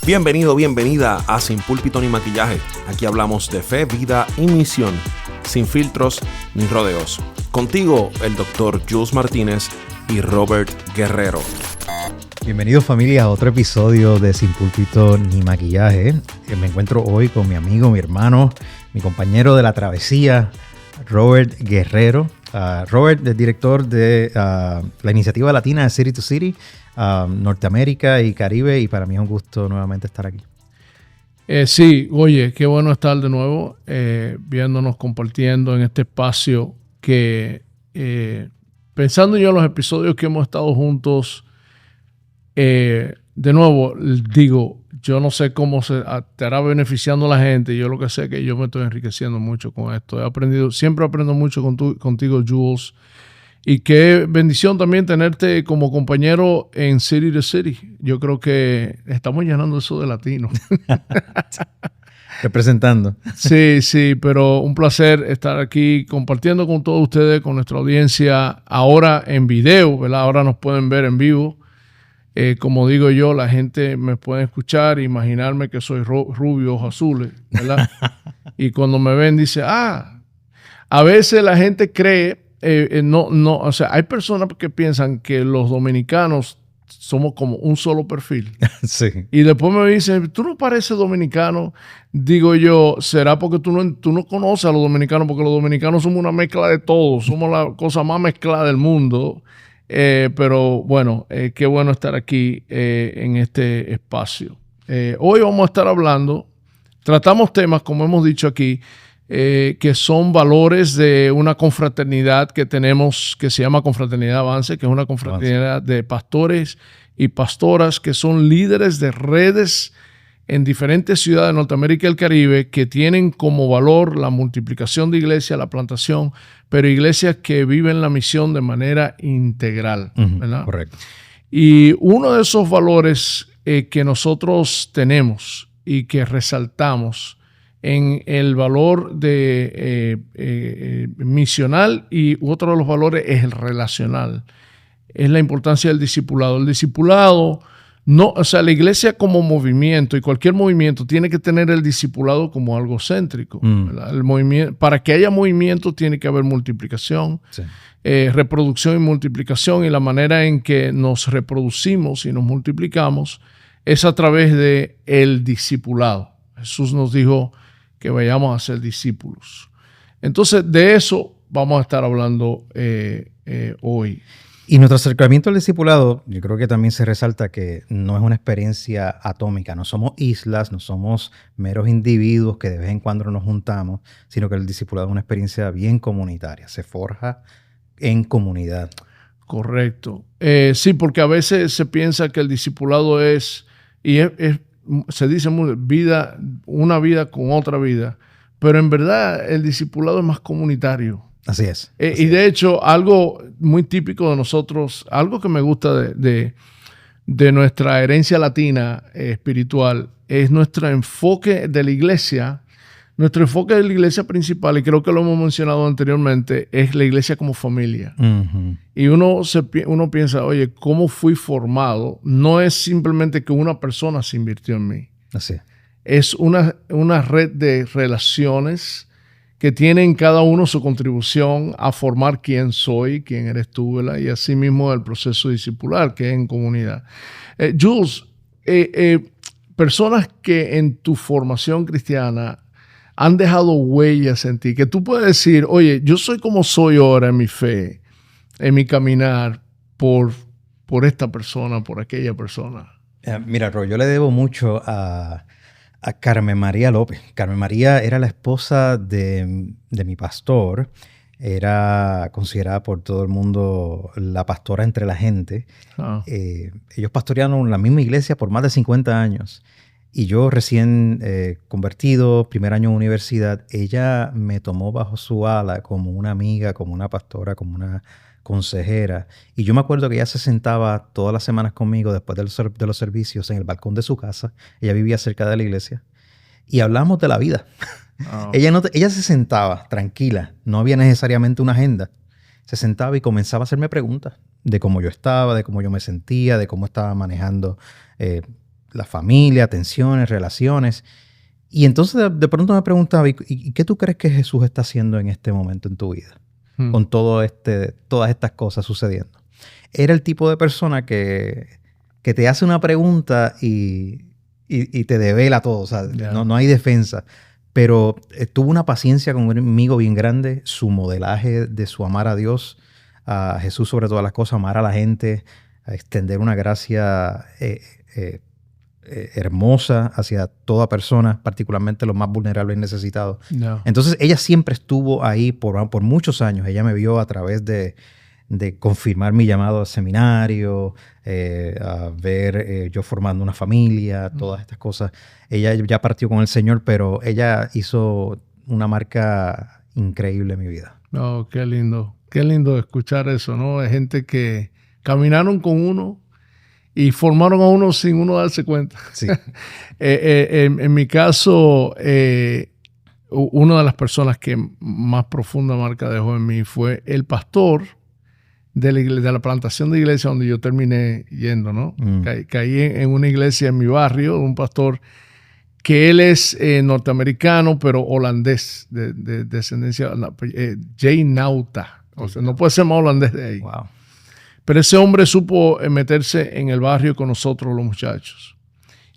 Bienvenido, bienvenida a Sin Púlpito ni Maquillaje. Aquí hablamos de fe, vida y misión, sin filtros ni rodeos. Contigo, el Dr. Jules Martínez y Robert Guerrero. Bienvenidos familia a otro episodio de Sin Púlpito ni Maquillaje. Me encuentro hoy con mi amigo, mi hermano, mi compañero de la travesía, Robert Guerrero. Robert es director de la iniciativa latina de City to City, Norteamérica y Caribe, y para mí es un gusto nuevamente estar aquí. Sí, oye, qué bueno estar de nuevo viéndonos, compartiendo en este espacio que, pensando yo en los episodios que hemos estado juntos, de nuevo, digo, yo no sé cómo se estará beneficiando a la gente. Yo lo que sé es que yo me estoy enriqueciendo mucho con esto. Siempre aprendo mucho contigo, Jules. Y qué bendición también tenerte como compañero en City to City. Yo creo que estamos llenando eso de latinos. Representando. Sí, pero un placer estar aquí compartiendo con todos ustedes, con nuestra audiencia, ahora en video, ¿verdad? Ahora nos pueden ver en vivo. Como digo yo, la gente me puede escuchar, imaginarme que soy rubio, ojos azules, ¿verdad? Y cuando me ven, dice, a veces la gente cree, o sea, hay personas que piensan que los dominicanos somos como un solo perfil. Sí. Y después me dicen, tú no pareces dominicano. Digo yo, ¿será porque tú no conoces a los dominicanos? Porque los dominicanos somos una mezcla de todo, somos la cosa más mezclada del mundo. Pero bueno, qué bueno estar aquí en este espacio. Hoy vamos a estar hablando, tratamos temas, como hemos dicho aquí, que son valores de una confraternidad que tenemos, que se llama Confraternidad Avance, que es una confraternidad de pastores y pastoras que son líderes de redes en diferentes ciudades de Norteamérica y el Caribe, que tienen como valor la multiplicación de iglesias, la plantación, pero iglesias que viven la misión de manera integral, ¿verdad? Correcto. Y uno de esos valores que nosotros tenemos y que resaltamos en el valor de misional, y otro de los valores es el relacional, es la importancia del discipulado. El discipulado, no, o sea, la iglesia como movimiento y cualquier movimiento tiene que tener el discipulado como algo céntrico. El movimiento, para que haya movimiento tiene que haber multiplicación, sí. Reproducción y multiplicación, y la manera en que nos reproducimos y nos multiplicamos es a través de el discipulado. Jesús nos dijo que vayamos a ser discípulos. Entonces, de eso vamos a estar hablando hoy. Y nuestro acercamiento al discipulado, yo creo que también se resalta que no es una experiencia atómica, no somos islas, no somos meros individuos que de vez en cuando nos juntamos, sino que el discipulado es una experiencia bien comunitaria, se forja en comunidad. Correcto. Sí, porque a veces se piensa que el discipulado se dice una vida con otra vida, pero en verdad el discipulado es más comunitario. Así es. Y de hecho, algo muy típico de nosotros, algo que me gusta de nuestra herencia latina espiritual, es nuestro enfoque de la iglesia. Nuestro enfoque de la iglesia principal, y creo que lo hemos mencionado anteriormente, es la iglesia como familia. Uh-huh. Y uno piensa, oye, ¿cómo fui formado? No es simplemente que una persona se invirtió en mí. Así es una red de relaciones que tienen cada uno su contribución a formar quién soy, quién eres tú, ¿verdad? Y así mismo el proceso discipular, que es en comunidad. Jules, personas que en tu formación cristiana han dejado huellas en ti, que tú puedes decir, oye, yo soy como soy ahora en mi fe, en mi caminar, por esta persona, por aquella persona. Mira, Roy, yo le debo mucho a Carmen María López. Carmen María era la esposa de mi pastor. Era considerada por todo el mundo la pastora entre la gente. Ellos pastorearon la misma iglesia por más de 50 años. Y yo recién convertido, primer año de universidad, ella me tomó bajo su ala como una amiga, como una pastora, como una consejera. Y yo me acuerdo que ella se sentaba todas las semanas conmigo después de los servicios en el balcón de su casa. Ella vivía cerca de la iglesia. Y hablamos de la vida. Oh. Ella se sentaba tranquila. No había necesariamente una agenda. Se sentaba y comenzaba a hacerme preguntas de cómo yo estaba, de cómo yo me sentía, de cómo estaba manejando la familia, tensiones, relaciones. Y entonces de pronto me preguntaba, ¿y qué tú crees que Jesús está haciendo en este momento en tu vida? Con todas estas cosas sucediendo. Era el tipo de persona que te hace una pregunta y te devela todo. O sea, no hay defensa. Pero tuvo una paciencia conmigo bien grande. Su modelaje de su amar a Dios, a Jesús sobre todas las cosas, amar a la gente, a extender una gracia hermosa hacia toda persona, particularmente los más vulnerables y necesitados. No. Entonces ella siempre estuvo ahí por muchos años. Ella me vio a través de confirmar mi llamado al seminario, a ver yo formando una familia, todas estas cosas. Ella ya partió con el Señor, pero ella hizo una marca increíble en mi vida. Oh, qué lindo escuchar eso, ¿no? Hay gente que caminaron con uno y formaron a uno sin uno darse cuenta. Sí. En mi caso, una de las personas que más profunda marca dejó en mí fue el pastor de la plantación de iglesia donde yo terminé yendo, ¿no? Caí en una iglesia en mi barrio, un pastor que él es norteamericano, pero holandés, de descendencia, Jay Nauta. O sea, no puede ser más holandés de ahí. Wow. Pero ese hombre supo meterse en el barrio con nosotros, los muchachos.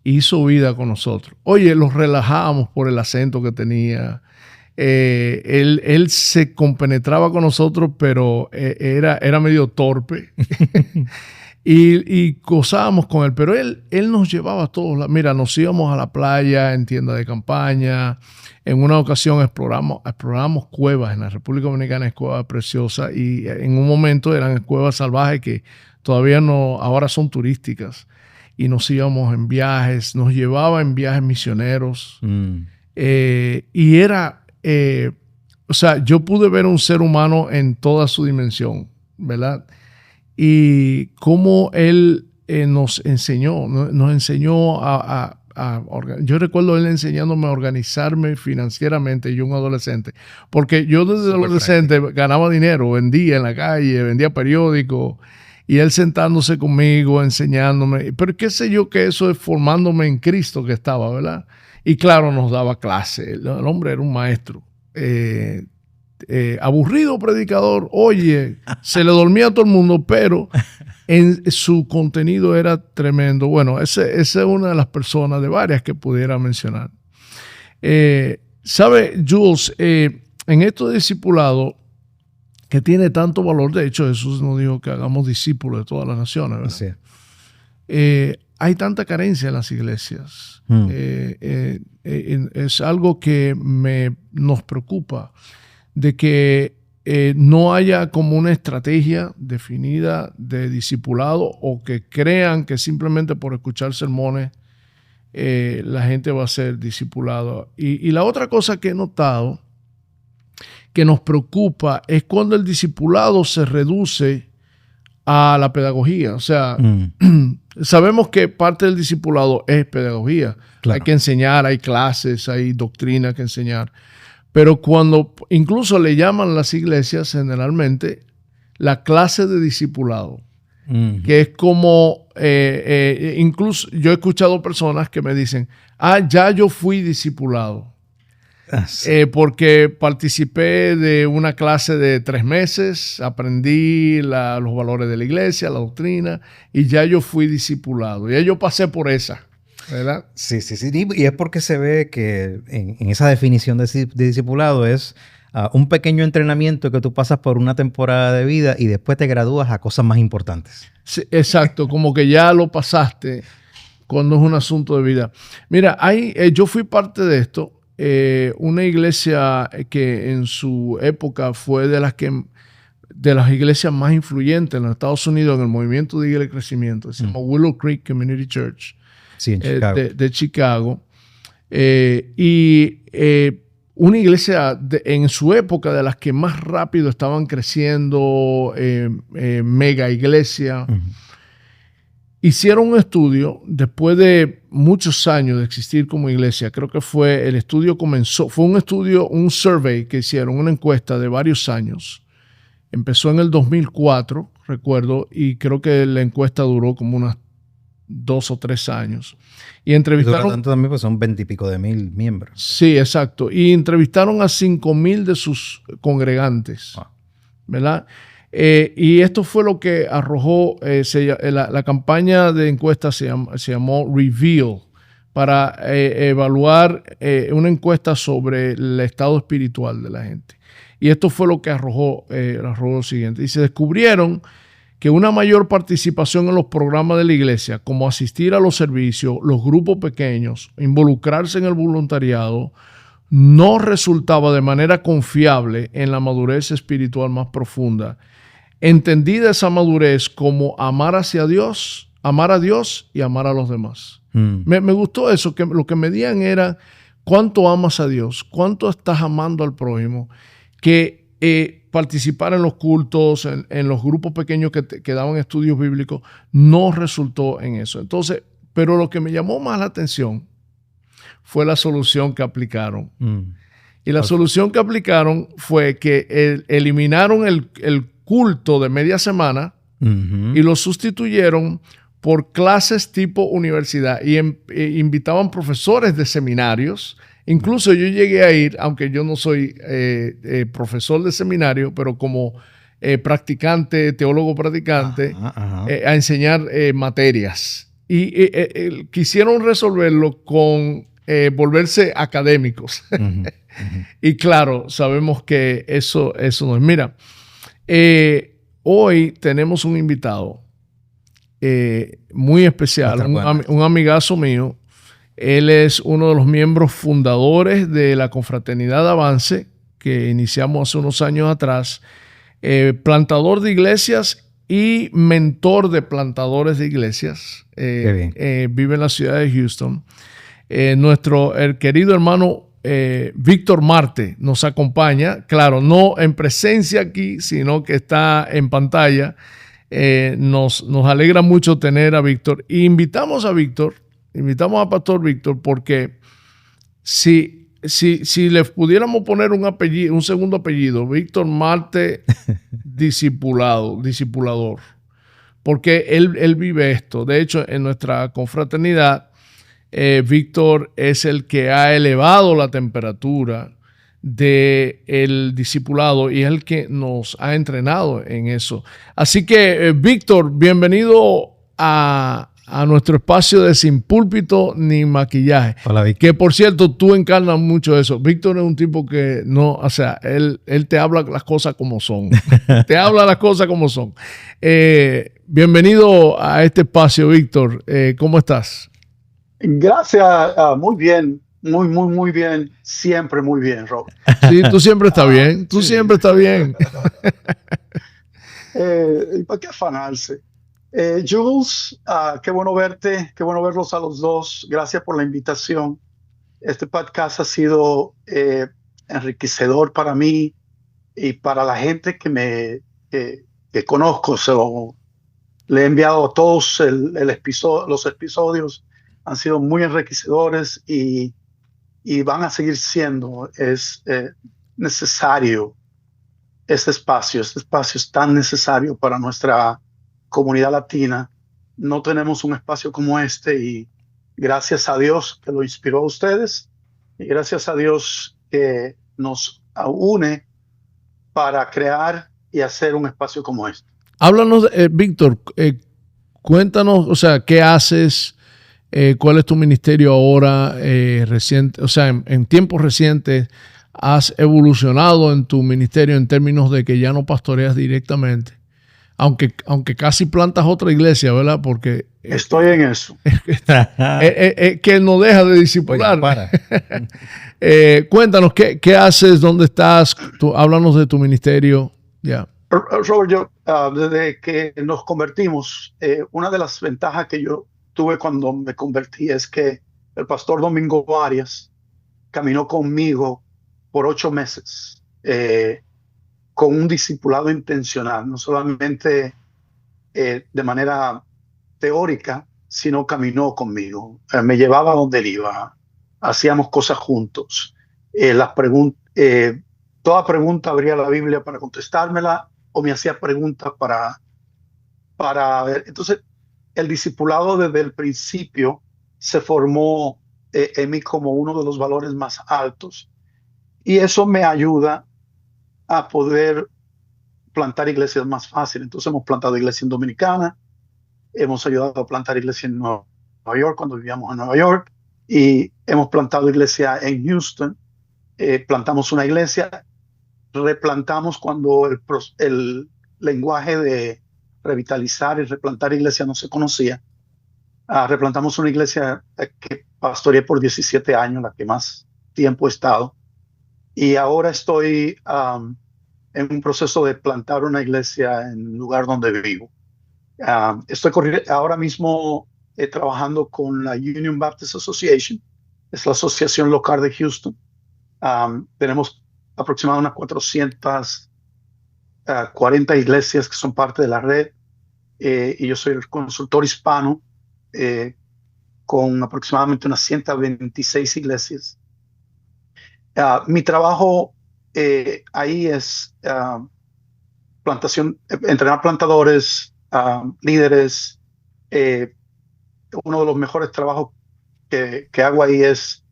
Hizo vida con nosotros. Oye, los relajábamos por el acento que tenía. Él se compenetraba con nosotros, pero era medio torpe. y gozábamos con él. Pero él nos llevaba a todos lados. Mira, nos íbamos a la playa en tienda de campaña. En una ocasión exploramos cuevas en la República Dominicana, es cuevas preciosas, y en un momento eran cuevas salvajes que todavía no, ahora son turísticas. Y nos íbamos en viajes, nos llevaba en viajes misioneros. Y era, o sea, yo pude ver un ser humano en toda su dimensión, ¿verdad? Y cómo él nos enseñó yo recuerdo él enseñándome a organizarme financieramente, yo un adolescente, porque yo desde adolescente ganaba dinero, vendía en la calle, vendía periódicos, y él sentándose conmigo, enseñándome, pero qué sé yo que eso es formándome en Cristo que estaba, ¿verdad? Y claro, nos daba clase, el hombre era un maestro, aburrido predicador, oye, se le dormía a todo el mundo, pero su contenido era tremendo. Bueno, esa es una de las personas de varias que pudiera mencionar. ¿Sabe, Jules? En esto de discipulado, que tiene tanto valor, de hecho Jesús nos dijo que hagamos discípulos de todas las naciones, ¿verdad? Sí. Hay tanta carencia en las iglesias. Es algo que nos preocupa, de que no haya como una estrategia definida de discipulado, o que crean que simplemente por escuchar sermones la gente va a ser discipulada. Y la otra cosa que he notado que nos preocupa es cuando el discipulado se reduce a la pedagogía. O sea, sabemos que parte del discipulado es pedagogía. Claro. Hay que enseñar, hay clases, hay doctrina que enseñar. Pero cuando incluso le llaman las iglesias generalmente la clase de discipulado, que es como, incluso yo he escuchado personas que me dicen, ya yo fui discipulado, porque participé de una clase de 3 meses, aprendí los valores de la iglesia, la doctrina, y ya yo fui discipulado, ya yo pasé por esa. ¿Verdad? Sí. Y es porque se ve que en esa definición de discipulado es un pequeño entrenamiento que tú pasas por una temporada de vida y después te gradúas a cosas más importantes. Sí, exacto, como que ya lo pasaste cuando es un asunto de vida. Mira, yo fui parte de esto. Una iglesia que en su época fue de las iglesias más influyentes en los Estados Unidos en el movimiento de iglesia de crecimiento. Se llama Willow Creek Community Church. Sí, en Chicago. De Chicago. Una iglesia en su época de las que más rápido estaban creciendo, mega iglesia. Hicieron un estudio después de muchos años de existir como iglesia. Creo que fue un survey que hicieron, una encuesta de varios años. Empezó en el 2004, recuerdo, y creo que la encuesta duró como unas 2 o 3 años. Y entrevistaron... Dura tanto también, pues son 20 y pico de mil miembros. Sí, exacto. Y entrevistaron a 5,000 de sus congregantes, Wow. ¿verdad? Y esto fue lo que arrojó, la campaña de encuesta se llamó Reveal, para evaluar una encuesta sobre el estado espiritual de la gente. Y esto fue lo que arrojó lo siguiente. Y se descubrieron que una mayor participación en los programas de la iglesia, como asistir a los servicios, los grupos pequeños, involucrarse en el voluntariado, no resultaba de manera confiable en la madurez espiritual más profunda. Entendida esa madurez como amar a Dios y amar a los demás. Me gustó eso, que lo que medían era cuánto amas a Dios, cuánto estás amando al prójimo, que participar en los cultos, en los grupos pequeños que daban estudios bíblicos, no resultó en eso. Entonces, pero lo que me llamó más la atención fue la solución que aplicaron. Y la solución que aplicaron fue que eliminaron el culto de media semana y lo sustituyeron por clases tipo universidad y invitaban profesores de seminarios. Incluso yo llegué a ir, aunque yo no soy profesor de seminario, pero como practicante, teólogo practicante, a enseñar materias. Y quisieron resolverlo con volverse académicos. Y claro, sabemos que eso no es. Mira, hoy tenemos un invitado muy especial, un amigazo mío. Él es uno de los miembros fundadores de la Confraternidad de Avance, que iniciamos hace unos años atrás, plantador de iglesias y mentor de plantadores de iglesias. Vive en la ciudad de Houston. El querido hermano Víctor Marte nos acompaña, claro, no en presencia aquí, sino que está en pantalla. Nos alegra mucho tener a Víctor. Y invitamos a Pastor Víctor porque si le pudiéramos poner un segundo apellido, Víctor Marte discipulador, porque él vive esto. De hecho, en nuestra confraternidad, Víctor es el que ha elevado la temperatura del discipulado y es el que nos ha entrenado en eso. Así que, Víctor, bienvenido a nuestro espacio de Sin Púlpito ni Maquillaje. Hola, Víctor. Que, por cierto, tú encarnas mucho eso. Víctor es un tipo que no, o sea, él te habla las cosas como son. Te habla las cosas como son. Bienvenido a este espacio, Víctor. ¿Cómo estás? Gracias, muy bien. Muy bien. Siempre muy bien, Rob. Sí, tú siempre estás bien. Tú siempre estás bien. ¿Para qué afanarse? Jules, qué bueno verte, qué bueno verlos a los dos. Gracias por la invitación. Este podcast ha sido enriquecedor para mí y para la gente que conozco. Le he enviado a todos los episodios. Han sido muy enriquecedores y van a seguir siendo. Es necesario este espacio. Este espacio es tan necesario para nuestra comunidad latina. No tenemos un espacio como este y gracias a Dios que lo inspiró a ustedes y gracias a Dios que nos une para crear y hacer un espacio como este. Háblanos, Víctor, cuéntanos, o sea, ¿qué haces? ¿Cuál es tu ministerio ahora reciente? O sea, en tiempos recientes has evolucionado en tu ministerio en términos de que ya no pastoreas directamente, aunque casi plantas otra iglesia, ¿verdad? Porque estoy en eso. Que no deja de discipular. Cuéntanos, ¿qué haces? ¿Dónde estás? Háblanos de tu ministerio. Yeah. Robert, yo desde que nos convertimos, una de las ventajas que yo tuve cuando me convertí es que el pastor Domingo Arias caminó conmigo por 8 meses con un discipulado intencional, no solamente de manera teórica, sino caminó conmigo, me llevaba donde él iba, hacíamos cosas juntos. Toda pregunta abría la Biblia para contestármela o me hacía preguntas para ver. Entonces, el discipulado desde el principio se formó en mí como uno de los valores más altos. Y eso me ayuda a poder plantar iglesias más fácil. Entonces hemos plantado iglesias en Dominicana, hemos ayudado a plantar iglesias en Nueva York cuando vivíamos en Nueva York, y hemos plantado iglesia en Houston. Plantamos una iglesia, replantamos cuando el lenguaje de revitalizar y replantar iglesia no se conocía. Replantamos una iglesia que pastoreé por 17 años, la que más tiempo he estado. Y ahora estoy en un proceso de plantar una iglesia en el lugar donde vivo. Estoy ahora mismo trabajando con la Union Baptist Association, es la asociación local de Houston. Tenemos aproximadamente unas 440 iglesias que son parte de la red, y yo soy el consultor hispano con aproximadamente unas 126 iglesias. Mi trabajo ahí es entrenar plantadores, líderes. Uno de los mejores trabajos que hago ahí es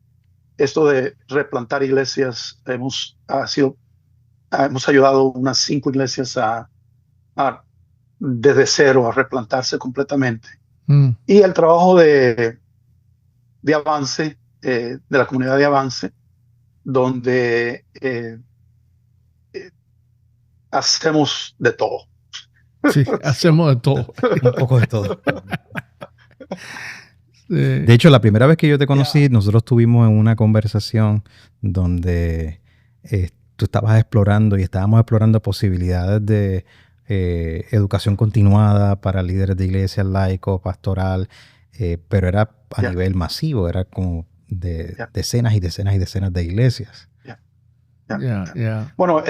esto de replantar iglesias. Hemos ayudado unas 5 iglesias desde cero a replantarse completamente. Y el trabajo de avance, de la comunidad de avance, donde hacemos de todo. Sí, hacemos de todo. Un poco de todo. De hecho, la primera vez que yo te conocí, nosotros tuvimos una conversación donde tú estabas explorando y estábamos explorando posibilidades de educación continuada para líderes de iglesias, laico, pastoral, pero era a nivel masivo, era como de decenas y decenas y decenas de iglesias. Bueno,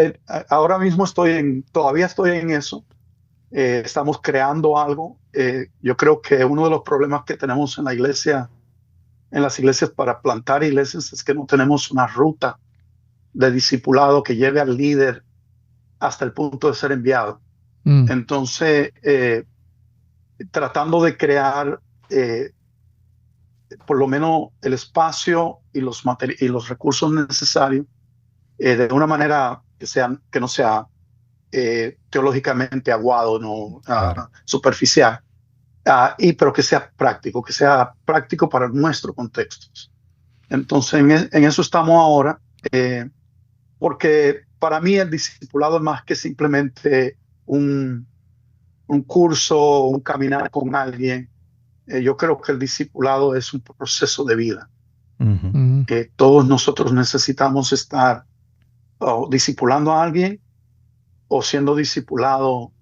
ahora mismo todavía estoy en eso. Estamos creando algo. Yo creo que uno de los problemas que tenemos en las iglesias para plantar iglesias, es que no tenemos una ruta de discipulado que lleve al líder hasta el punto de ser enviado. Entonces, tratando de crear por lo menos el espacio y los recursos necesarios de una manera que no sea teológicamente aguado, no superficial, pero que sea práctico para nuestro contexto. Entonces, en eso estamos ahora, porque para mí el discipulado es más que simplemente un curso, un caminar con alguien. Yo creo que el discipulado es un proceso de vida. Todos nosotros necesitamos estar discipulando a alguien o siendo discipulado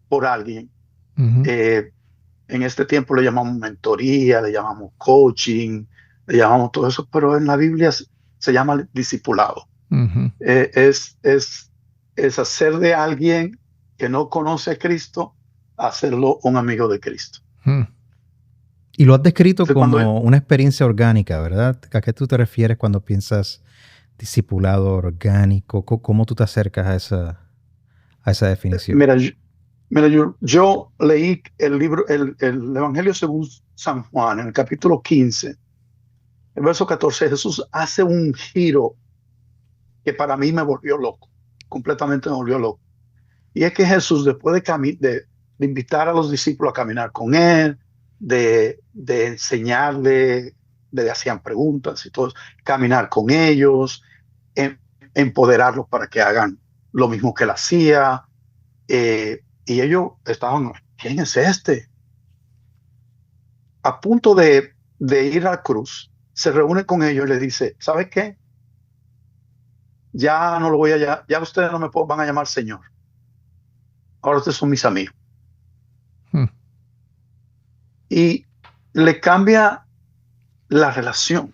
por alguien. En este tiempo le llamamos mentoría, le llamamos coaching, le llamamos todo eso, pero en la Biblia se llama discipulado. Es hacer de alguien que no conoce a Cristo, hacerlo un amigo de Cristo. Y lo has descrito como una experiencia orgánica, ¿verdad? ¿A qué tú te refieres cuando piensas discipulado orgánico? ¿Cómo tú te acercas a esa definición? Mira, yo leí el libro, el Evangelio según San Juan, en el capítulo 15, el verso 14. Jesús hace un giro que para mí me volvió loco, completamente me volvió loco. Y es que Jesús, después de invitar a los discípulos a caminar con él, de enseñarle, le hacían preguntas y todo, caminar con ellos, empoderarlos para que hagan lo mismo que él hacía, y ellos estaban, ¿quién es este? A punto de ir a la cruz, se reúne con ellos y le dice, ¿sabe qué? Ya no lo voy a, ya ustedes no me van a llamar Señor. Ahora ustedes son mis amigos. Y le cambia la relación.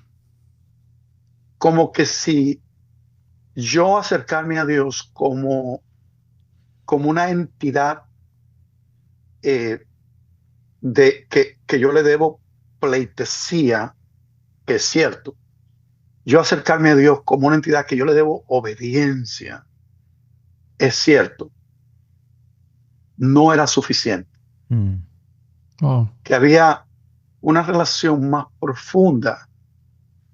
Como que si yo acercarme a Dios como una entidad que yo le debo pleitesía, que es cierto. Yo acercarme a Dios como una entidad que yo le debo obediencia, es cierto. No era suficiente. que había una relación más profunda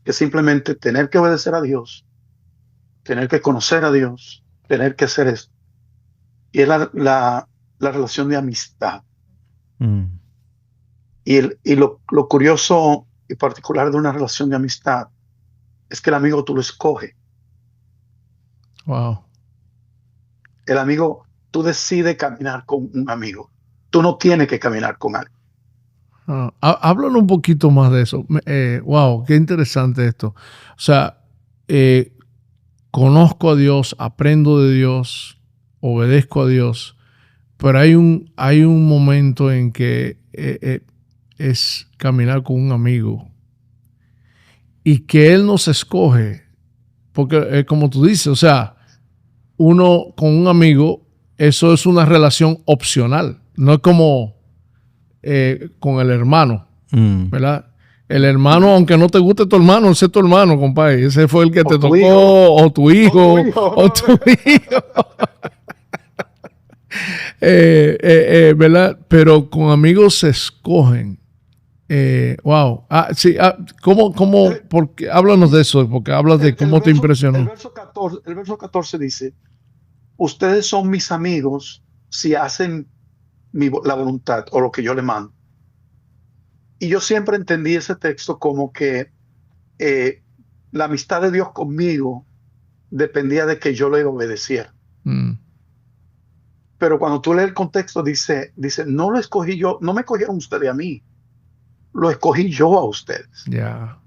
que simplemente tener que obedecer a Dios, tener que conocer a Dios, tener que hacer esto. Y es la relación de amistad. Y lo curioso y particular de una relación de amistad es que el amigo tú lo escoges. Wow. El amigo, tú decides caminar con un amigo. Tú no tienes que caminar con alguien. Háblanos un poquito más de eso. Wow, qué interesante esto. O sea, conozco a Dios, aprendo de Dios, obedezco a Dios, pero hay un momento en que es caminar con un amigo y que Él nos escoge, porque como tú dices, o sea, uno con un amigo, eso es una relación opcional, no es como con el hermano, ¿verdad? El hermano, aunque no te guste tu hermano, ese es tu hermano, compadre. Ese fue el que te tocó, o tu hijo, o tu hijo. ¿Verdad? Pero con amigos se escogen. Wow. Sí, ¿cómo? Porque, háblanos de eso, porque hablas de cómo te impresionó. El verso 14 dice, ustedes son mis amigos si hacen la voluntad o lo que yo le mando. Y yo siempre entendí ese texto como que la amistad de Dios conmigo dependía de que yo le obedeciera. Pero cuando tú lees el contexto dice, no lo escogí yo, no me cogieron ustedes a mí, lo escogí yo a ustedes. Yeah.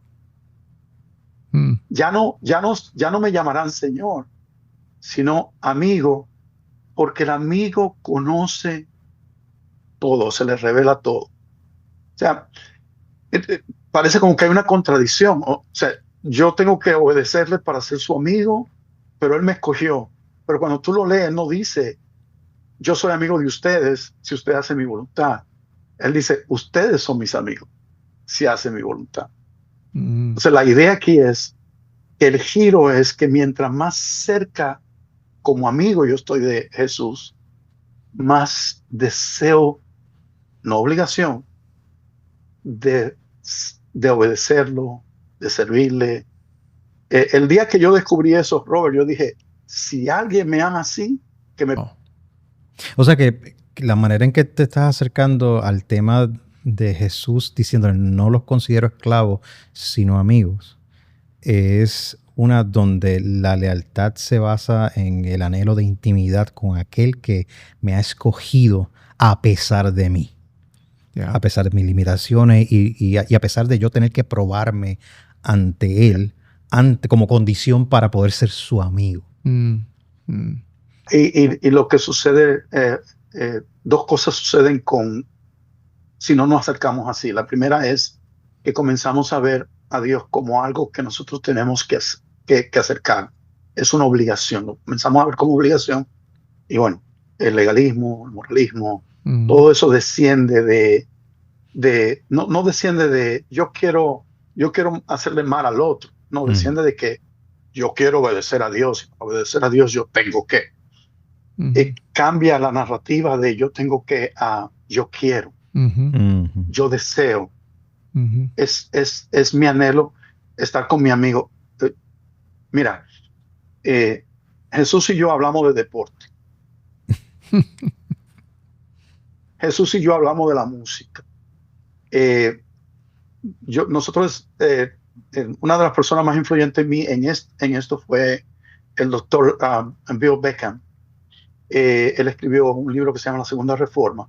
Ya no me llamarán Señor, sino amigo, porque el amigo conoce todo, se le revela todo. O sea, parece como que hay una contradicción. O sea, yo tengo que obedecerle para ser su amigo, pero él me escogió. Pero cuando tú lo lees, no dice, yo soy amigo de ustedes si ustedes hacen mi voluntad. Él dice, ustedes son mis amigos si hacen mi voluntad. Entonces la idea aquí es que el giro es que mientras más cerca como amigo yo estoy de Jesús, más deseo, no obligación, de obedecerlo, de servirle. El día que yo descubrí eso, Robert, yo dije, si alguien me ama así, que me... O sea que la manera en que te estás acercando al tema de Jesús diciendo no los considero esclavos, sino amigos, es una donde la lealtad se basa en el anhelo de intimidad con aquel que me ha escogido a pesar de mí. Yeah. A pesar de mis limitaciones y a pesar de yo tener que probarme ante él como condición para poder ser su amigo. Y lo que sucede, dos cosas suceden si no nos acercamos así. La primera es que comenzamos a ver a Dios como algo que nosotros tenemos que acercar. Es una obligación. Lo comenzamos a ver como obligación. Y bueno, el legalismo, el moralismo, todo eso desciende no desciende de yo quiero hacerle mal al otro. No, desciende de que yo quiero obedecer a Dios. Y para obedecer a Dios yo tengo que. Cambia la narrativa de yo tengo que a yo quiero. Yo deseo. Es mi anhelo estar con mi amigo. Mira, Jesús y yo hablamos de deporte. Jesús y yo hablamos de la música. Nosotros, una de las personas más influyentes en mí en esto fue el doctor Bill Beckham. Él escribió un libro que se llama La Segunda Reforma.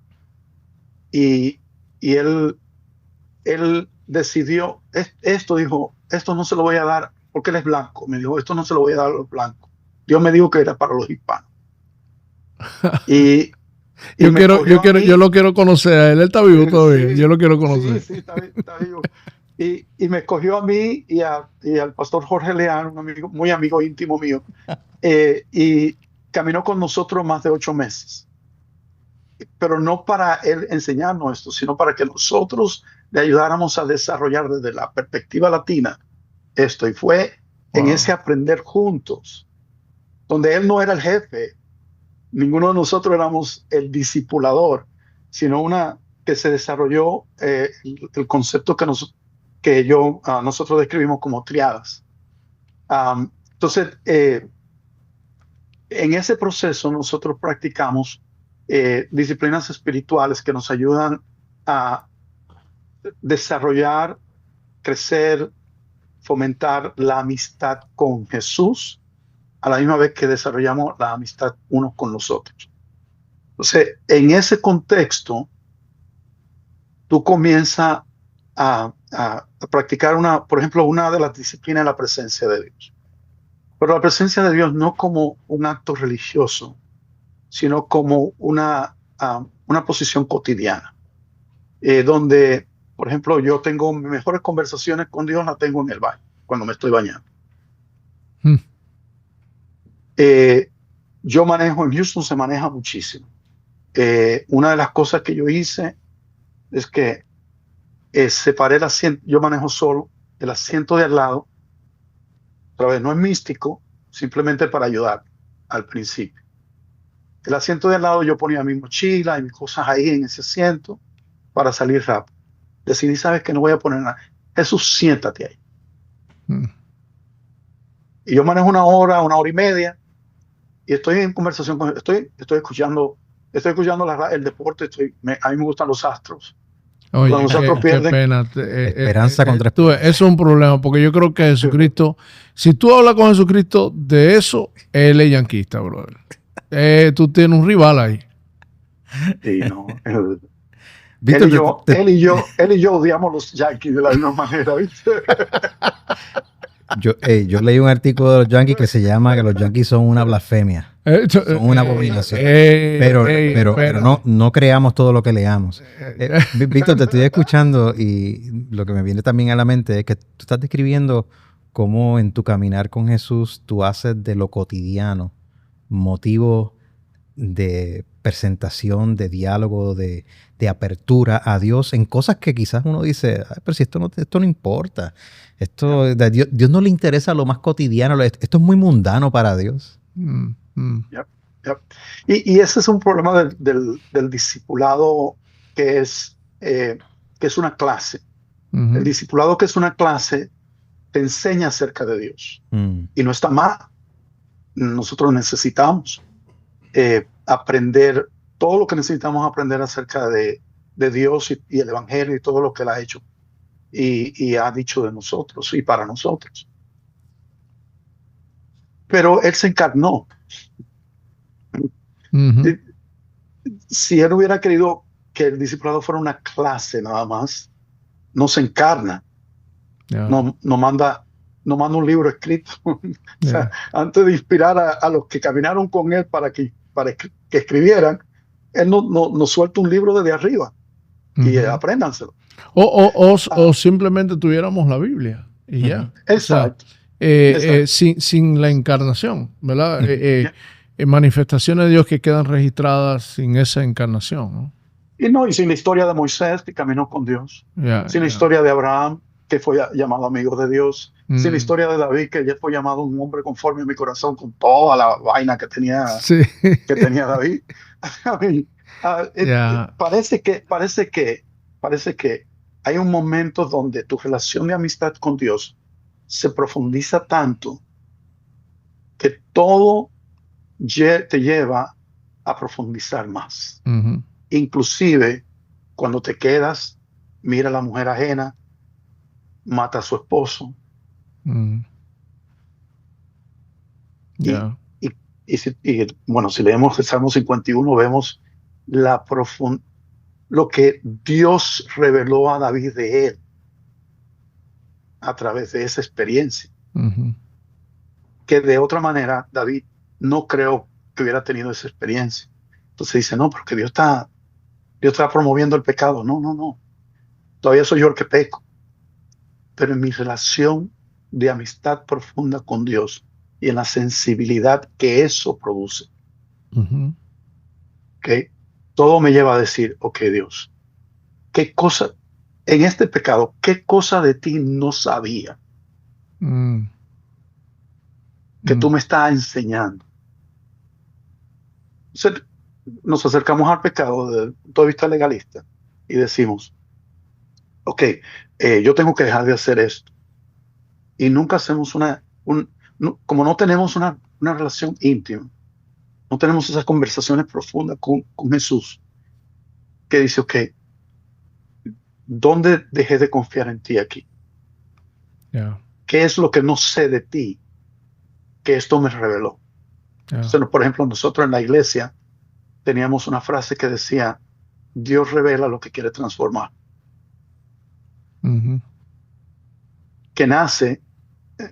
Y él decidió, dijo, esto no se lo voy a dar, porque él es blanco. Me dijo, esto no se lo voy a dar a los blancos. Dios me dijo que era para los hispanos. Yo lo quiero conocer. Él está vivo todavía. Yo lo quiero conocer. Sí, está vivo. Y me escogió a mí y al pastor Jorge Leán, un amigo, muy amigo íntimo mío, y caminó con nosotros más de 8 meses. Pero no para él enseñarnos esto, sino para que nosotros le ayudáramos a desarrollar desde la perspectiva latina esto. Y fue en ese aprender juntos, donde él no era el jefe, ninguno de nosotros éramos el discipulador, sino una que se desarrolló el concepto que nosotros describimos como triadas. Entonces, en ese proceso nosotros practicamos disciplinas espirituales que nos ayudan a desarrollar, crecer, fomentar la amistad con Jesús, a la misma vez que desarrollamos la amistad unos con los otros. Entonces, en ese contexto, tú comienzas a practicar por ejemplo, una de las disciplinas es la presencia de Dios. Pero la presencia de Dios no como un acto religioso, sino como una posición cotidiana, donde, por ejemplo, yo tengo mis mejores conversaciones con Dios, las tengo en el baño, cuando me estoy bañando. Yo manejo, en Houston se maneja muchísimo. Una de las cosas que yo hice es que separé el asiento, yo manejo solo, el asiento de al lado, otra vez no es místico, simplemente para ayudar al principio. El asiento de al lado yo ponía mi mochila y mis cosas ahí en ese asiento para salir rápido. Decidí, sabes que no voy a poner nada. Jesús, siéntate ahí. Y yo manejo una hora y media y estoy en conversación con estoy escuchando el deporte, a mí me gustan los Astros. Oye, Cuando los Astros pierden, qué pena. Esperanza contra eso es un problema, porque yo creo que Jesucristo, si tú hablas con Jesucristo de eso, él es yanquista, brother. Tú tienes un rival ahí. Sí, no. Víctor, él y yo odiamos los Yankees de la misma manera, ¿viste? Yo leí un artículo de los Yankees que se llama que los Yankees son una blasfemia. Son una abominación. Pero no creamos todo lo que leamos. Víctor, te estoy escuchando y lo que me viene también a la mente es que tú estás describiendo cómo en tu caminar con Jesús tú haces de lo cotidiano motivo de presentación, de diálogo, de apertura a Dios en cosas que quizás uno dice, pero si esto no importa. Dios no le interesa lo más cotidiano, esto es muy mundano para Dios. Yep. Y ese es un problema del discipulado que es una clase. El discipulado que es una clase te enseña acerca de Dios. Y no está mal. Nosotros necesitamos aprender todo lo que necesitamos aprender acerca de Dios y el Evangelio y todo lo que Él ha hecho y ha dicho de nosotros y para nosotros. Pero Él se encarnó. Si Él hubiera querido que el discipulado fuera una clase nada más, no se encarna. No manda un libro escrito. O sea, antes de inspirar a los que caminaron con Él para que escribieran, Él nos suelta un libro desde arriba y apréndanselo. O simplemente tuviéramos la Biblia y ya. Exacto. O sea, sin la encarnación, ¿verdad? Manifestaciones de Dios que quedan registradas sin esa encarnación, ¿no? Y sin la historia de Moisés, que caminó con Dios. Sin la historia de Abraham, que fue llamado amigo de Dios. Sin la historia de David, que ya fue llamado un hombre conforme a mi corazón, con toda la vaina que tenía David. Parece que hay un momento donde tu relación de amistad con Dios se profundiza tanto que todo te lleva a profundizar más. Inclusive cuando te quedas, mira a la mujer ajena, mata a su esposo. Si leemos el Salmo 51, vemos lo que Dios reveló a David de él a través de esa experiencia. Que de otra manera David no creo que hubiera tenido esa experiencia. Entonces dice, no, porque Dios está promoviendo el pecado. No. Todavía soy yo el que peco. Pero en mi relación de amistad profunda con Dios y en la sensibilidad que eso produce, ¿okay? Todo me lleva a decir, ok, Dios, ¿qué cosa en este pecado, qué cosa de ti no sabía que tú me estás enseñando? Entonces, nos acercamos al pecado desde el punto de vista legalista. y decimos, ok, yo tengo que dejar de hacer esto. Y nunca hacemos como no tenemos una relación íntima, no tenemos esas conversaciones profundas con Jesús, que dice, ok, ¿dónde dejé de confiar en ti aquí? Yeah. ¿Qué es lo que no sé de ti que esto me reveló? Yeah. Entonces, por ejemplo, nosotros en la iglesia teníamos una frase que decía, Dios revela lo que quiere transformar. Mm-hmm. Que nace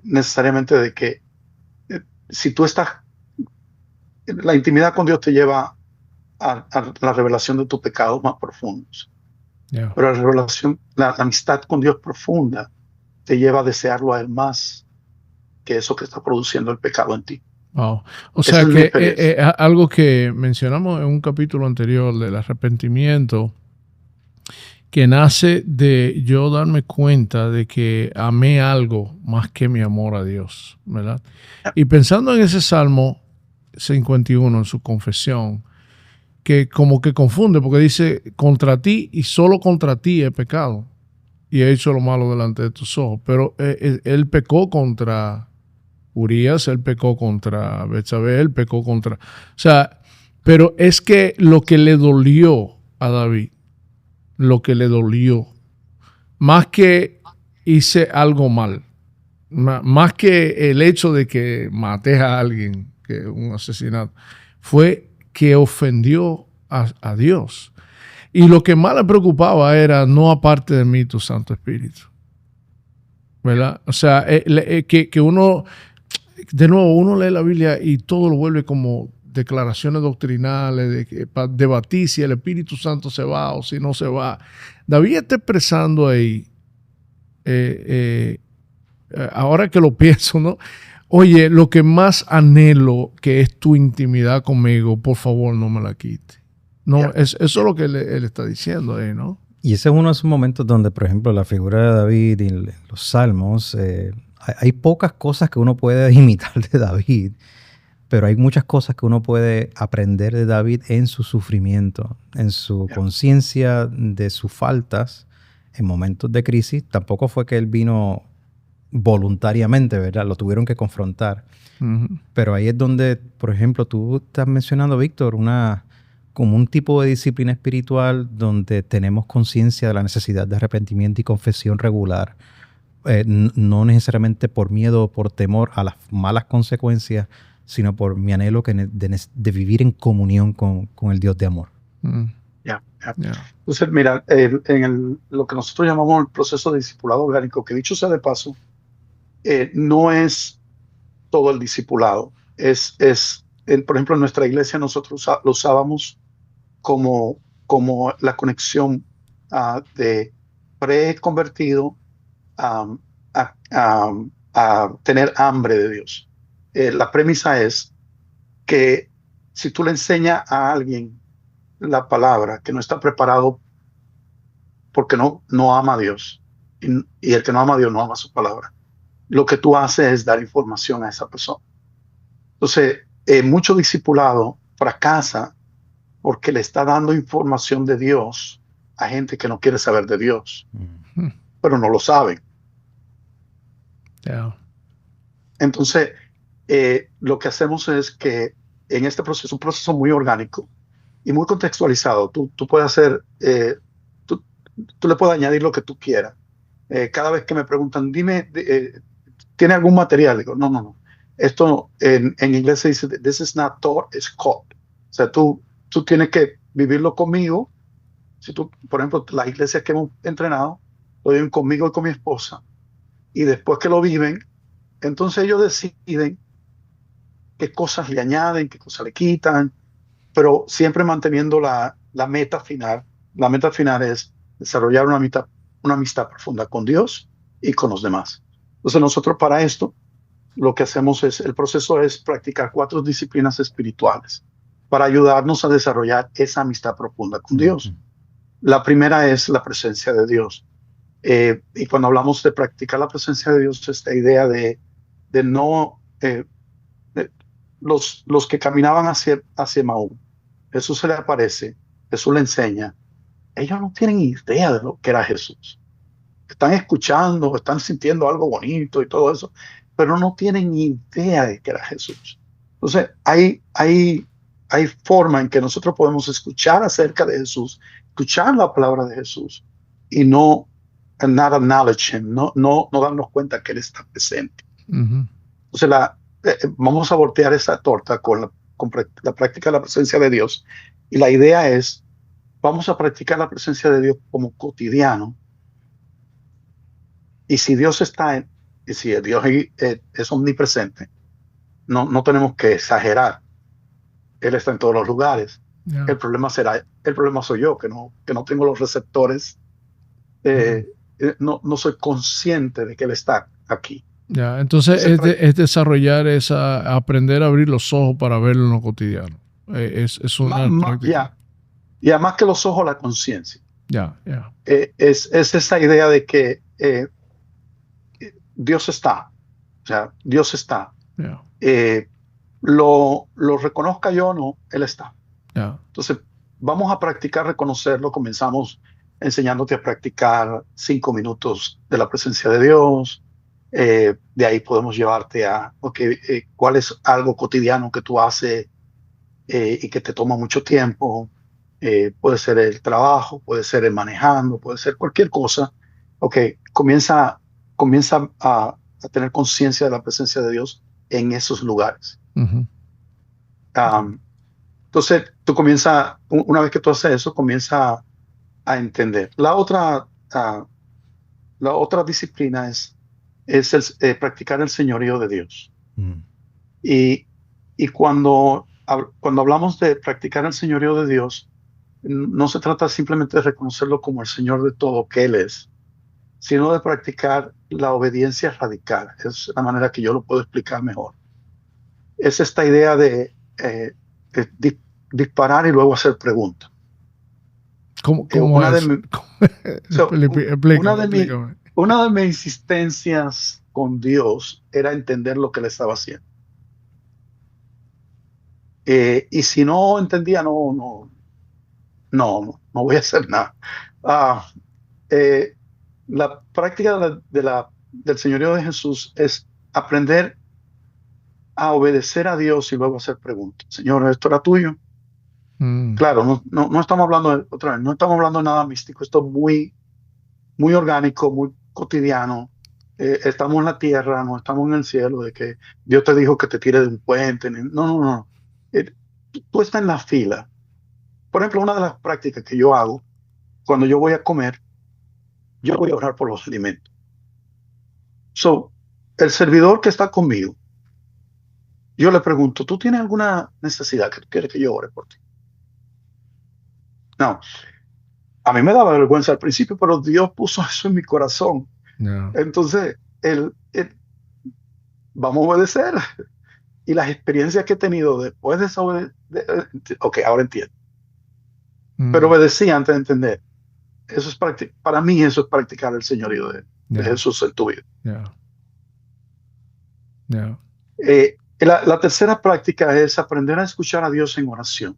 necesariamente de que si tú estás, la intimidad con Dios te lleva a la revelación de tus pecados más profundos. Yeah. Pero la revelación, la amistad con Dios profunda te lleva a desearlo a Él más que eso que está produciendo el pecado en ti. Wow. O Esa sea es mi experiencia. algo que mencionamos en un capítulo anterior del arrepentimiento, que nace de yo darme cuenta de que amé algo más que mi amor a Dios, ¿verdad? Y pensando en ese Salmo 51, en su confesión, que como que confunde, porque dice, contra ti y solo contra ti he pecado y he hecho lo malo delante de tus ojos. Pero él pecó contra Urías, él pecó contra Betsabé, él pecó contra... O sea, pero es que lo que le dolió a David, más que hice algo mal, más que el hecho de que maté a alguien, que un asesinato, fue que ofendió a Dios. Y lo que más le preocupaba era, no aparte de mí tu Santo Espíritu. ¿Verdad? O sea, que uno, de nuevo, uno lee la Biblia y todo lo vuelve como declaraciones doctrinales, para debatir si el Espíritu Santo se va o si no se va. David está expresando ahí, ahora que lo pienso, ¿no? Oye, lo que más anhelo, que es tu intimidad conmigo, por favor no me la quite. No, Yeah. eso es lo que él está diciendo ahí, ¿no? Y ese es uno de esos momentos donde, por ejemplo, la figura de David y los salmos, hay pocas cosas que uno puede imitar de David, pero hay muchas cosas que uno puede aprender de David en su sufrimiento, en su conciencia de sus faltas en momentos de crisis. Tampoco fue que él vino voluntariamente, ¿verdad? Lo tuvieron que confrontar. Uh-huh. Pero ahí es donde, por ejemplo, tú estás mencionando, Víctor, como un tipo de disciplina espiritual donde tenemos conciencia de la necesidad de arrepentimiento y confesión regular, no necesariamente por miedo o por temor a las malas consecuencias, sino por mi anhelo de vivir en comunión con el Dios de amor. Yeah. Entonces, mira, lo que nosotros llamamos el proceso de discipulado orgánico, que dicho sea de paso, no es todo el discipulado. Por ejemplo, en nuestra iglesia nosotros lo usábamos como la conexión de preconvertido a tener hambre de Dios. La premisa es que si tú le enseñas a alguien la palabra que no está preparado porque no ama a Dios, y el que no ama a Dios no ama su palabra, lo que tú haces es dar información a esa persona. Entonces, mucho discipulado fracasa porque le está dando información de Dios a gente que no quiere saber de Dios, pero no lo saben. Yeah. Entonces, lo que hacemos es que en este proceso, un proceso muy orgánico y muy contextualizado, tú puedes hacer, tú le puedes añadir lo que tú quieras. Cada vez que me preguntan, dime, ¿tiene algún material? Digo, no. Esto en inglés se dice, this is not taught, it's caught. O sea, tú tienes que vivirlo conmigo. Si tú, por ejemplo, las iglesias que hemos entrenado, lo viven conmigo y con mi esposa. Y después que lo viven, entonces ellos deciden qué cosas le añaden, qué cosas le quitan, pero siempre manteniendo la meta final. La meta final es desarrollar una amistad profunda con Dios y con los demás. Entonces nosotros para esto, lo que hacemos el proceso es practicar 4 disciplinas espirituales para ayudarnos a desarrollar esa amistad profunda con Dios. La primera es la presencia de Dios. Y cuando hablamos de practicar la presencia de Dios, esta idea de no... los que caminaban hacia Maú, Jesús se le aparece, Jesús le enseña, ellos no tienen idea de lo que era Jesús. Están escuchando, están sintiendo algo bonito y todo eso, pero no tienen idea de que era Jesús. Entonces, hay forma en que nosotros podemos escuchar acerca de Jesús, escuchar la palabra de Jesús y no not acknowledge him, no darnos cuenta que Él está presente. Entonces, vamos a voltear esa torta con la práctica de la presencia de Dios. Y la idea es, vamos a practicar la presencia de Dios como cotidiano. Y si Dios y si Dios es omnipresente, no tenemos que exagerar. Él está en todos los lugares. Yeah. El problema soy yo, que no tengo los receptores. No soy consciente de que Él está aquí. Yeah. Entonces es desarrollar aprender a abrir los ojos para verlo en lo cotidiano. Es una práctica. Y además que los ojos, la conciencia. Yeah. Es esa idea de que Dios está. O sea, Dios está. Yeah. Lo reconozca yo o no, Él está. Yeah. Entonces, vamos a practicar reconocerlo. Comenzamos enseñándote a practicar 5 minutos de la presencia de Dios. De ahí podemos llevarte a cuál es algo cotidiano que tú haces y que te toma mucho tiempo. Puede ser el trabajo, puede ser el manejando, puede ser cualquier cosa. Comienza a tener conciencia de la presencia de Dios en esos lugares. Entonces, tú una vez que tú haces eso, comienza a entender. La otra disciplina es practicar el señorío de Dios. Y cuando hablamos de practicar el señorío de Dios, no se trata simplemente de reconocerlo como el Señor de todo que Él es, sino de practicar la obediencia radical. Es la manera que yo lo puedo explicar mejor. Es esta idea de disparar y luego hacer preguntas. Una de mis insistencias con Dios era entender lo que Él estaba haciendo. Y si no entendía, no voy a hacer nada. La práctica del señorío de Jesús es aprender a obedecer a Dios y luego hacer preguntas. Señor, ¿esto era tuyo? Claro, no estamos hablando no estamos hablando de nada místico. Esto es muy, muy orgánico, muy cotidiano. Estamos en la tierra, no estamos en el cielo, de que Dios te dijo que te tire de un puente. No. Tú estás en la fila. Por ejemplo, una de las prácticas que yo hago cuando yo voy a comer, yo voy a orar por los alimentos. El servidor que está conmigo, yo le pregunto, ¿tú tienes alguna necesidad que tú quieres que yo ore por ti? No. A mí me daba vergüenza al principio, pero Dios puso eso en mi corazón. No. Entonces, vamos a obedecer. Y las experiencias que he tenido después de eso, ahora entiendo. Pero obedecí antes de entender. Eso es para mí eso es practicar el señorío de Jesús en tu vida. La tercera práctica es aprender a escuchar a Dios en oración.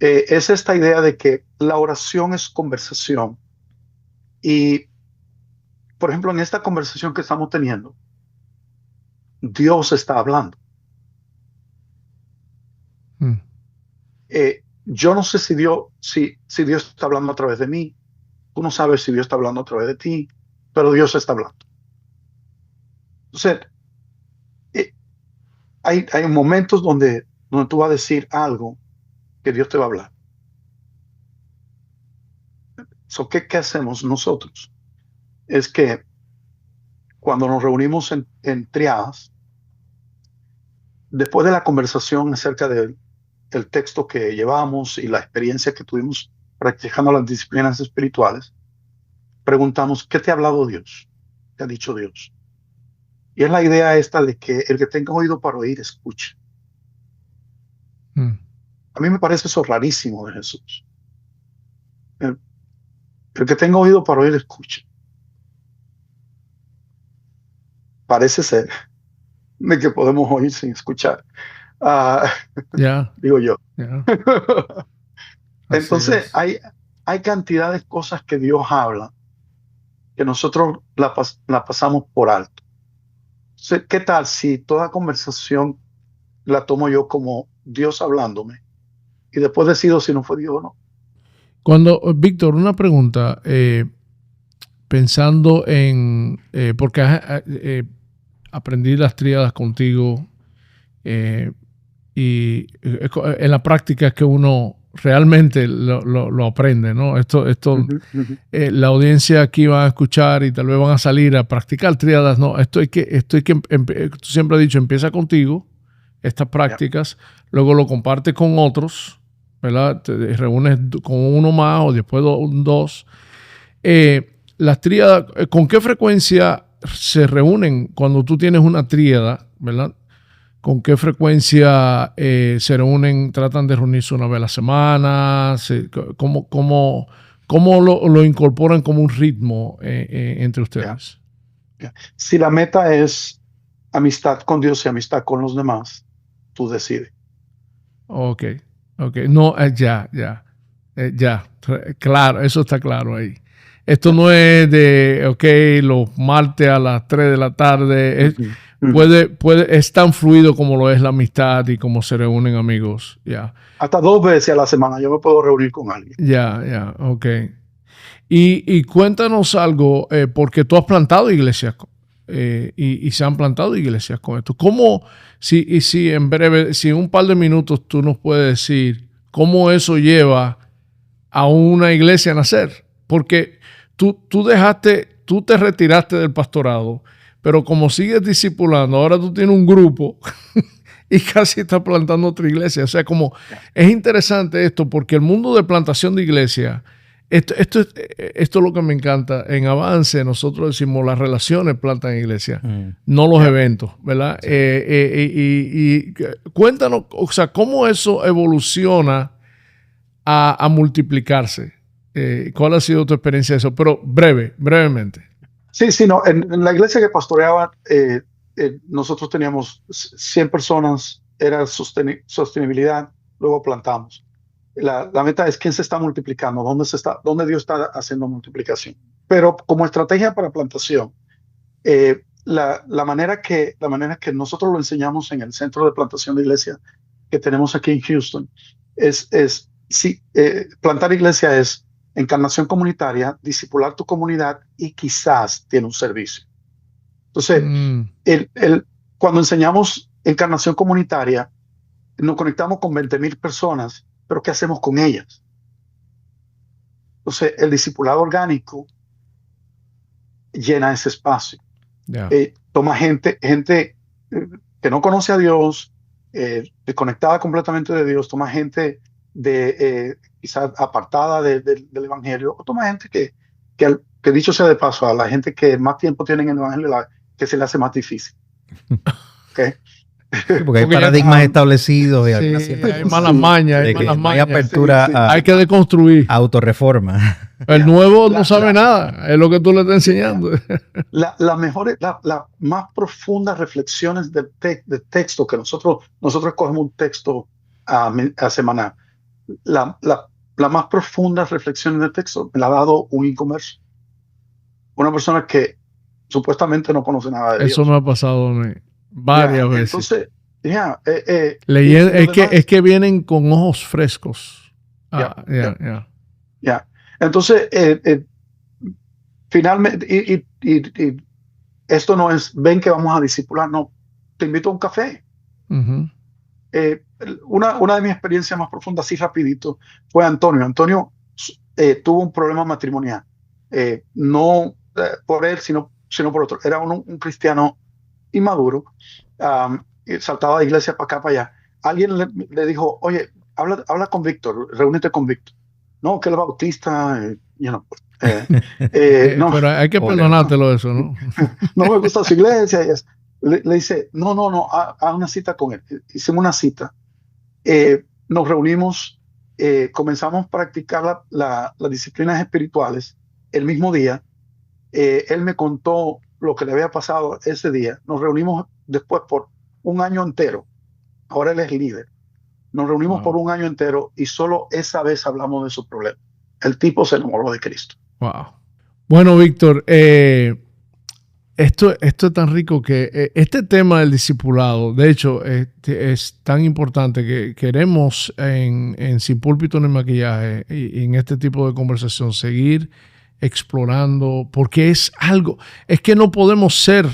Es esta idea de que la oración es conversación. Y, por ejemplo, en esta conversación que estamos teniendo, Dios está hablando. Yo no sé si Dios está hablando a través de mí. Tú no sabes si Dios está hablando a través de ti, pero Dios está hablando. Entonces, hay momentos donde tú vas a decir algo que Dios te va a hablar. ¿Qué hacemos nosotros? Es que cuando nos reunimos en triadas, después de la conversación acerca del texto que llevamos y la experiencia que tuvimos practicando las disciplinas espirituales, preguntamos, ¿qué te ha hablado Dios? ¿Qué ha dicho Dios? Y es la idea esta de que el que tenga oído para oír, escuche. A mí me parece eso rarísimo de Jesús. El que tenga oído para oír, escuche. Parece ser de que podemos oír sin escuchar. Digo yo. Entonces, hay cantidad de cosas que Dios habla que nosotros la pasamos por alto. Entonces, ¿qué tal si toda conversación la tomo yo como Dios hablándome y después decido si no fue Dios o no? Víctor, una pregunta, pensando en, porque aprendí las tríadas contigo y en la práctica es que uno realmente lo aprende, ¿no? La audiencia aquí va a escuchar y tal vez van a salir a practicar tríadas, no, tú siempre has dicho, empieza contigo, estas prácticas, luego lo compartes con otros, ¿verdad? Te reúnes con uno más o después dos. Las tríadas, ¿con qué frecuencia se reúnen cuando tú tienes una tríada, ¿verdad? ¿Con qué frecuencia se reúnen? ¿Tratan de reunirse una vez a la semana? ¿Cómo lo incorporan como un ritmo entre ustedes? Si la meta es amistad con Dios y amistad con los demás, tú decides. Ok. No, ya. Claro, eso está claro ahí. Esto no es de, los martes a las 3 de la tarde. Es tan fluido como lo es la amistad y como se reúnen amigos. Ya. Hasta 2 veces a la semana yo me puedo reunir con alguien. Ya, ok. Y cuéntanos algo, porque tú has plantado iglesias y se han plantado iglesias con esto. ¿Cómo, si en breve, si en un par de minutos tú nos puedes decir cómo eso lleva a una iglesia a nacer? Porque tú te retiraste del pastorado, pero como sigues discipulando, ahora tú tienes un grupo y casi estás plantando otra iglesia. O sea, como es interesante esto, porque el mundo de plantación de iglesia, esto es lo que me encanta. En Avance nosotros decimos las relaciones plantan iglesia, no los eventos, ¿verdad? Sí. Y cuéntanos, o sea, cómo eso evoluciona a multiplicarse. ¿Cuál ha sido tu experiencia de eso? Pero brevemente. Sí, no. En la iglesia que pastoreaba, nosotros teníamos 100 personas, era sostenibilidad, luego plantamos. La meta es quién se está multiplicando, dónde Dios está haciendo multiplicación. Pero como estrategia para plantación, la manera que nosotros lo enseñamos en el centro de plantación de iglesia que tenemos aquí en Houston plantar iglesia es encarnación comunitaria, discipular tu comunidad y quizás tiene un servicio. Entonces, cuando enseñamos encarnación comunitaria, nos conectamos con 20,000 personas, pero ¿qué hacemos con ellas? Entonces, el discipulado orgánico llena ese espacio. Toma gente que no conoce a Dios, desconectada completamente de Dios, toma gente quizás apartada del evangelio, o toma gente que dicho sea de paso, a la gente que más tiempo tiene en el evangelio, que se le hace más difícil. ¿Okay? Sí, porque hay paradigmas establecidos y hay malas mañas, hay apertura hay que deconstruir. Autorreforma. El nuevo no sabe nada, es lo que tú le estás enseñando. Las más profundas reflexiones del texto que nosotros escogemos un texto a semana. Las más profundas reflexiones del texto me la ha dado un inconverso. Una persona que supuestamente no conoce nada de Dios. Eso me ha pasado a mí varias veces. Entonces, es que vienen con ojos frescos. Entonces, finalmente, y esto no es, ven que vamos a discipular, no, te invito a un café. Una de mis experiencias más profundas, así rapidito, fue Antonio. Antonio tuvo un problema matrimonial, no por él, sino por otro. Era un cristiano inmaduro, saltaba de iglesia para acá, para allá. Alguien le dijo, oye, habla con Víctor, reúnete con Víctor. No, que el bautista, no. Pero hay que perdonártelo eso, ¿no? No me gusta su iglesia. Le dice, no, haz una cita con él. Hicimos una cita. Nos reunimos, comenzamos a practicar las disciplinas espirituales el mismo día. Él me contó lo que le había pasado ese día. Nos reunimos después por un año entero. Ahora él es líder. Nos reunimos por un año entero y solo esa vez hablamos de su problema. El tipo se enamoró de Cristo. Wow. Bueno, Víctor, esto es tan rico que este tema del discipulado, de hecho, es tan importante que queremos en Sin Púlpito ni Maquillaje y en este tipo de conversación seguir explorando, porque es que no podemos ser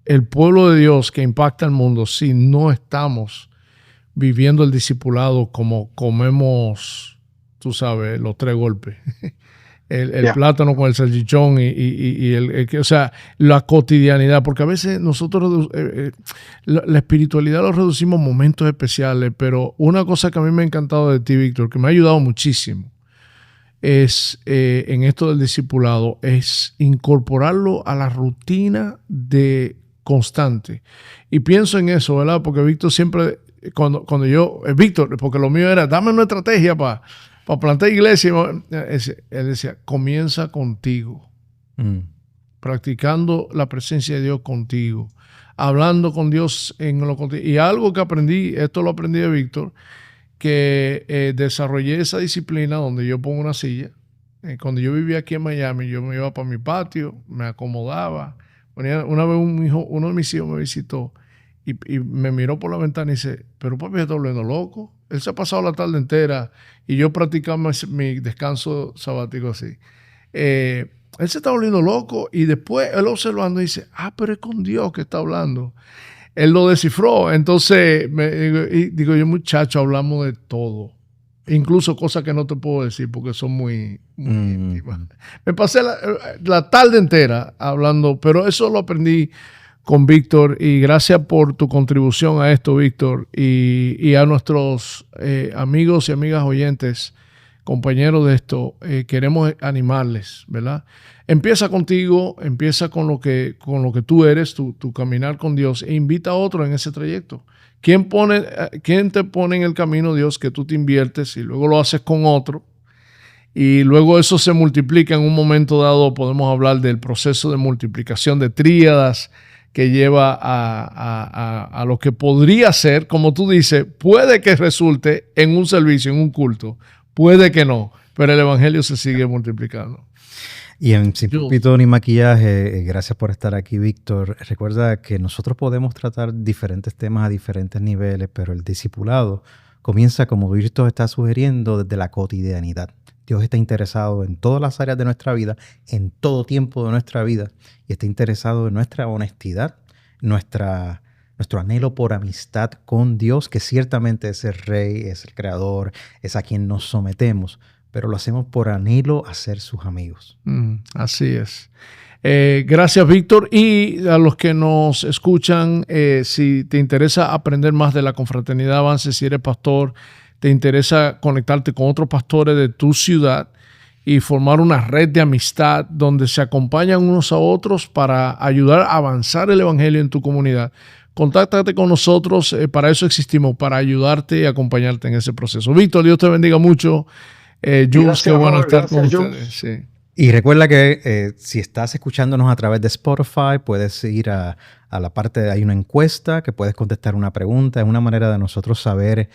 el pueblo de Dios que impacta al mundo si no estamos viviendo el discipulado como comemos, tú sabes, los 3 golpes. El plátano con el salchichón o sea, la cotidianidad, porque a veces nosotros la espiritualidad lo reducimos a momentos especiales, pero una cosa que a mí me ha encantado de ti, Víctor, que me ha ayudado muchísimo, es en esto del discipulado, es incorporarlo a la rutina de constante. Y pienso en eso, ¿verdad? Porque Víctor siempre, cuando yo, Víctor, porque lo mío era, dame una estrategia para plantar iglesia, él decía, comienza contigo, practicando la presencia de Dios contigo, hablando con Dios en lo contigo. Y algo que aprendí, esto lo aprendí de Víctor, que desarrollé esa disciplina donde yo pongo una silla. Cuando yo vivía aquí en Miami, yo me iba para mi patio, me acomodaba. Una vez uno de mis hijos me visitó y me miró por la ventana y dice, pero papi, ¿está volviendo loco? Él se ha pasado la tarde entera y yo practicaba mi descanso sabático así. Él se está volviendo loco y después él observando dice, pero es con Dios que está hablando. Él lo descifró. Entonces, digo yo, muchacho, hablamos de todo. Incluso cosas que no te puedo decir porque son muy íntimas. Me pasé la tarde entera hablando, pero eso lo aprendí con Víctor y gracias por tu contribución a esto, Víctor, y a nuestros amigos y amigas oyentes, compañeros de esto, queremos animarles, ¿verdad? Empieza contigo, empieza con lo que tú eres, tu caminar con Dios e invita a otro en ese trayecto. ¿Quién te pone en el camino, Dios, que tú te inviertes y luego lo haces con otro? Y luego eso se multiplica en un momento dado, podemos hablar del proceso de multiplicación de tríadas que lleva a lo que podría ser, como tú dices, puede que resulte en un servicio, en un culto, puede que no, pero el evangelio se sigue multiplicando. Y en Sin Púlpito ni Maquillaje, gracias por estar aquí, Víctor. Recuerda que nosotros podemos tratar diferentes temas a diferentes niveles, pero el discipulado comienza, como Víctor está sugiriendo, desde la cotidianidad. Dios está interesado en todas las áreas de nuestra vida, en todo tiempo de nuestra vida, y está interesado en nuestra honestidad, nuestro anhelo por amistad con Dios, que ciertamente es el Rey, es el Creador, es a quien nos sometemos, pero lo hacemos por anhelo a ser sus amigos. Así es. Gracias, Víctor. Y a los que nos escuchan, si te interesa aprender más de la Confraternidad Avance, si eres pastor, te interesa conectarte con otros pastores de tu ciudad y formar una red de amistad donde se acompañan unos a otros para ayudar a avanzar el evangelio en tu comunidad, contáctate con nosotros. Para eso existimos, para ayudarte y acompañarte en ese proceso. Víctor, Dios te bendiga mucho. Jules, qué bueno estar con ustedes. Sí. Y recuerda que si estás escuchándonos a través de Spotify, puedes ir a la parte, hay una encuesta que puedes contestar una pregunta. Es una manera de nosotros saber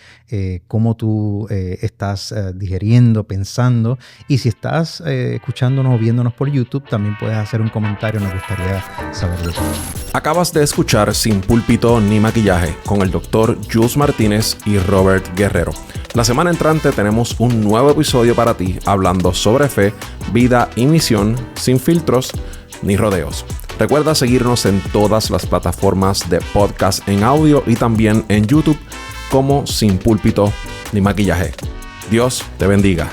cómo tú estás digeriendo, pensando. Y si estás escuchándonos o viéndonos por YouTube, también puedes hacer un comentario. Nos gustaría saber de eso. Acabas de escuchar Sin Púlpito ni Maquillaje con el Dr. Jules Martínez y Robert Guerrero. La semana entrante tenemos un nuevo episodio para ti hablando sobre fe, vida y misión sin filtros ni rodeos. Recuerda seguirnos en todas las plataformas de podcast en audio y también en YouTube como Sin Púlpito ni Maquillaje. Dios te bendiga.